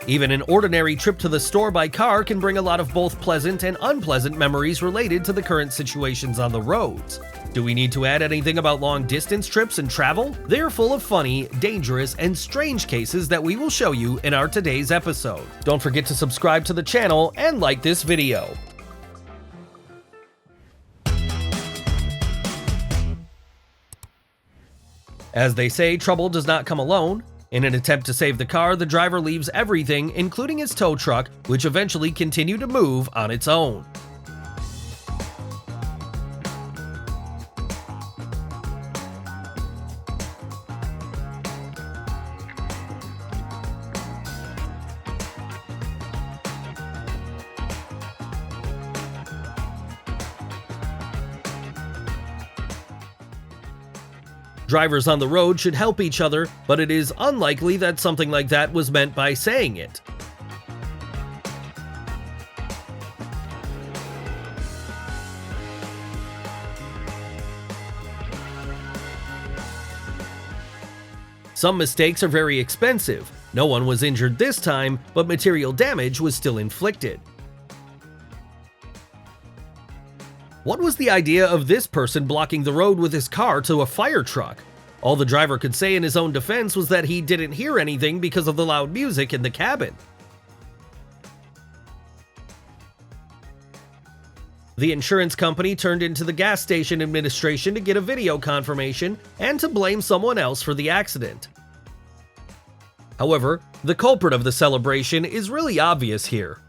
Even an ordinary trip to the store by car can bring a lot of both pleasant and unpleasant memories related to the current situations on the roads. Do we need to add anything about long-distance trips and travel? They are full of funny, dangerous, and strange cases that we will show you in our today's episode. Don't forget to subscribe to the channel and like this video. As they say, trouble does not come alone. In an attempt to save the car, the driver leaves everything, including his tow truck, which eventually continued to move on its own. Drivers on the road should help each other, but it is unlikely that something like that was meant by saying it. Some mistakes are very expensive. No one was injured this time, but material damage was still inflicted. What was the idea of this person blocking the road with his car to a fire truck? All the driver could say in his own defense was that he didn't hear anything because of the loud music in the cabin. The insurance company turned into the gas station administration to get a video confirmation and to blame someone else for the accident. However, the culprit of the celebration is really obvious here.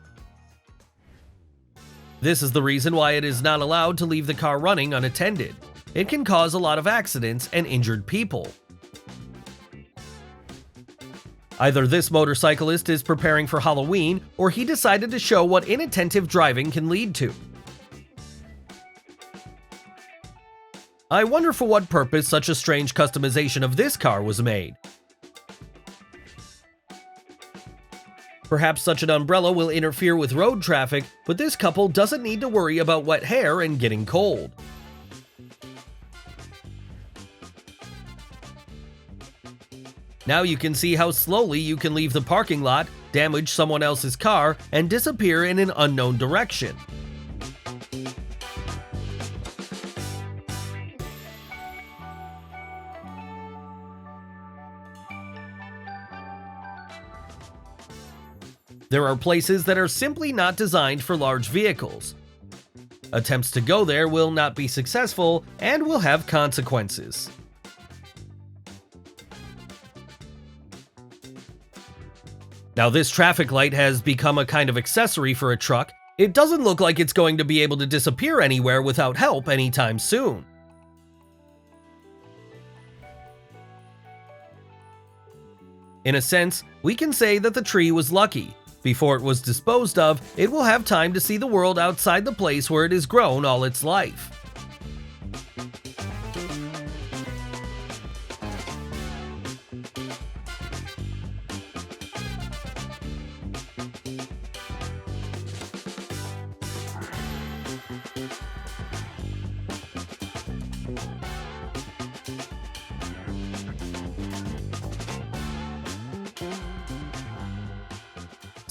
This is the reason why it is not allowed to leave the car running unattended. It can cause a lot of accidents and injured people. Either this motorcyclist is preparing for Halloween, or he decided to show what inattentive driving can lead to. I wonder for what purpose such a strange customization of this car was made. Perhaps such an umbrella will interfere with road traffic, but this couple doesn't need to worry about wet hair and getting cold. Now you can see how slowly you can leave the parking lot, damage someone else's car, and disappear in an unknown direction. There are places that are simply not designed for large vehicles. Attempts to go there will not be successful and will have consequences. Now, this traffic light has become a kind of accessory for a truck. It doesn't look like it's going to be able to disappear anywhere without help anytime soon. In a sense, we can say that the tree was lucky. Before it was disposed of, it will have time to see the world outside the place where it has grown all its life.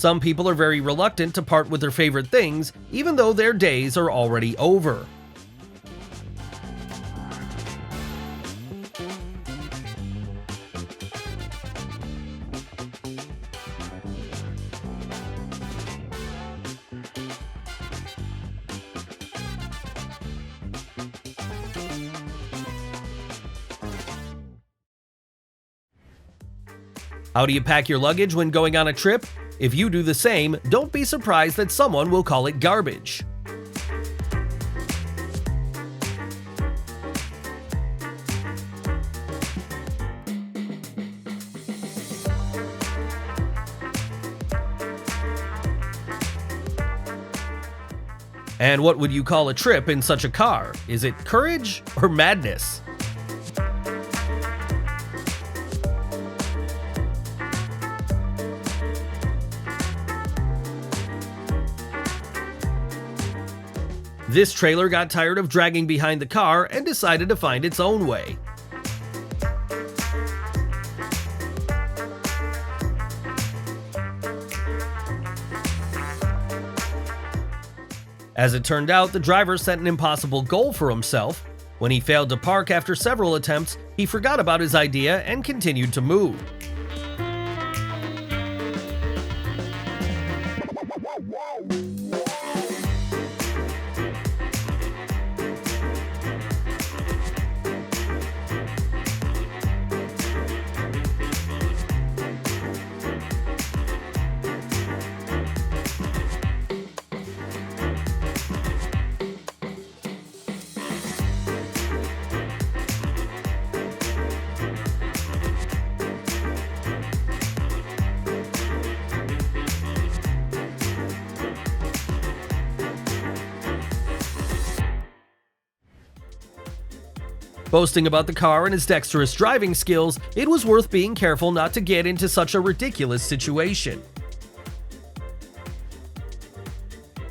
Some people are very reluctant to part with their favorite things, even though their days are already over. How do you pack your luggage when going on a trip? If you do the same, don't be surprised that someone will call it garbage. And what would you call a trip in such a car? Is it courage or madness? This trailer got tired of dragging behind the car and decided to find its own way. As it turned out, the driver set an impossible goal for himself. When he failed to park after several attempts, he forgot about his idea and continued to move. Boasting about the car and his dexterous driving skills, it was worth being careful not to get into such a ridiculous situation.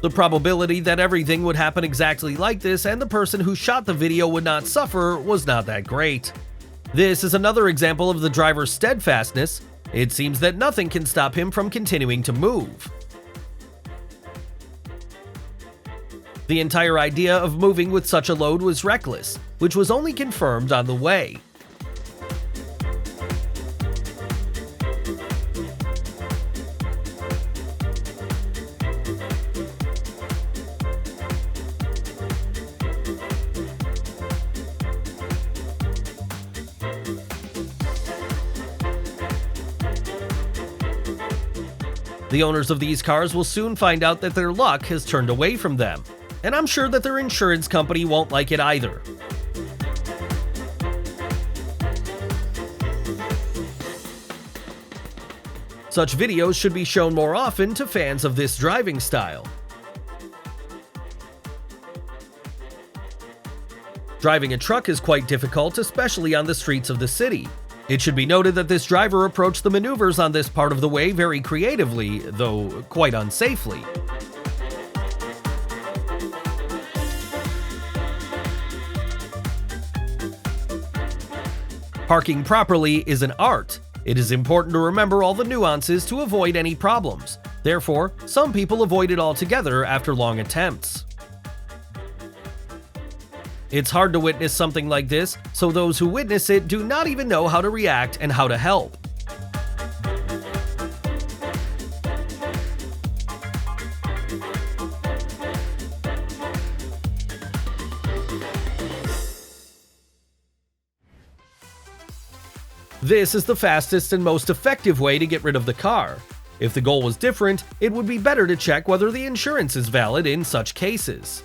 The probability that everything would happen exactly like this and the person who shot the video would not suffer was not that great. This is another example of the driver's steadfastness. It seems that nothing can stop him from continuing to move. The entire idea of moving with such a load was reckless, which was only confirmed on the way. The owners of these cars will soon find out that their luck has turned away from them, and I'm sure that their insurance company won't like it either. Such videos should be shown more often to fans of this driving style. Driving a truck is quite difficult, especially on the streets of the city. It should be noted that this driver approached the maneuvers on this part of the way very creatively, though quite unsafely. Parking properly is an art. It is important to remember all the nuances to avoid any problems. Therefore, some people avoid it altogether after long attempts. It's hard to witness something like this, so those who witness it do not even know how to react and how to help. This is the fastest and most effective way to get rid of the car. If the goal was different, it would be better to check whether the insurance is valid in such cases.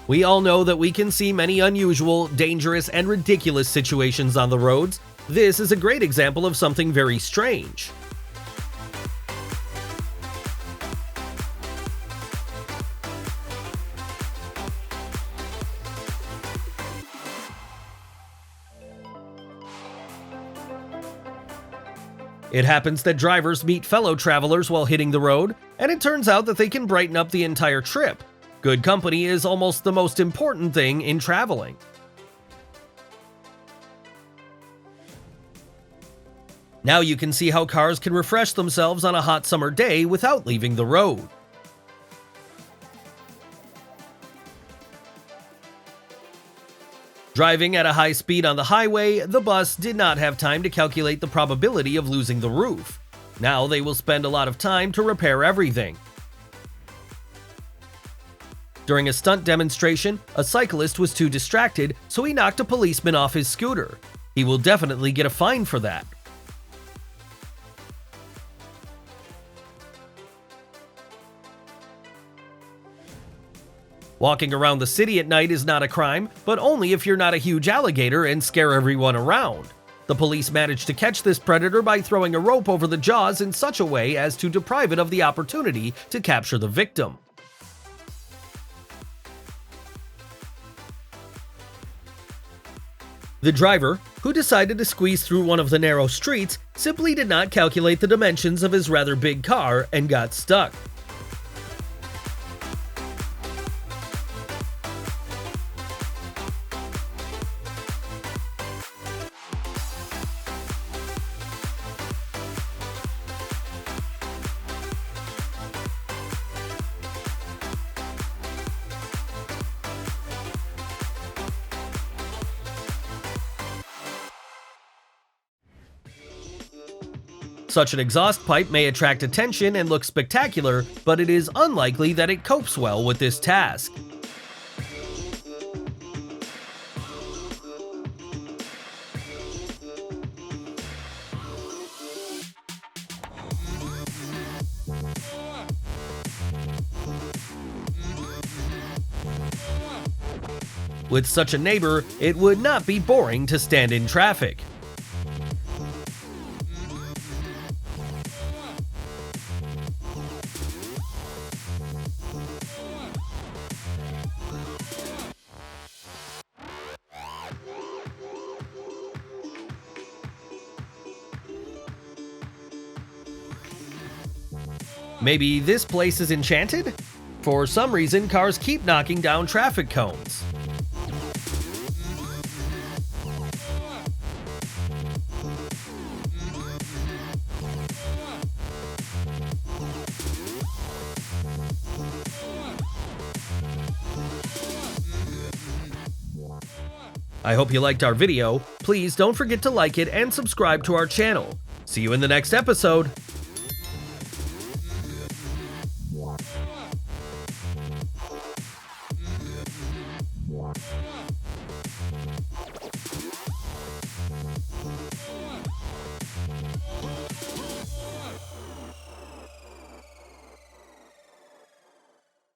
We all know that we can see many unusual, dangerous, and ridiculous situations on the roads. This is a great example of something very strange. It happens that drivers meet fellow travelers while hitting the road, and it turns out that they can brighten up the entire trip. Good company is almost the most important thing in traveling. Now you can see how cars can refresh themselves on a hot summer day without leaving the road. Driving at a high speed on the highway, the bus did not have time to calculate the probability of losing the roof. Now they will spend a lot of time to repair everything. During a stunt demonstration, a cyclist was too distracted, so he knocked a policeman off his scooter. He will definitely get a fine for that. Walking around the city at night is not a crime, but only if you're not a huge alligator and scare everyone around. The police managed to catch this predator by throwing a rope over the jaws in such a way as to deprive it of the opportunity to capture the victim. The driver, who decided to squeeze through one of the narrow streets, simply did not calculate the dimensions of his rather big car and got stuck. Such an exhaust pipe may attract attention and look spectacular, but it is unlikely that it copes well with this task. With such a neighbor, it would not be boring to stand in traffic. Maybe this place is enchanted? For some reason, cars keep knocking down traffic cones. I hope you liked our video. Please don't forget to like it and subscribe to our channel. See you in the next episode.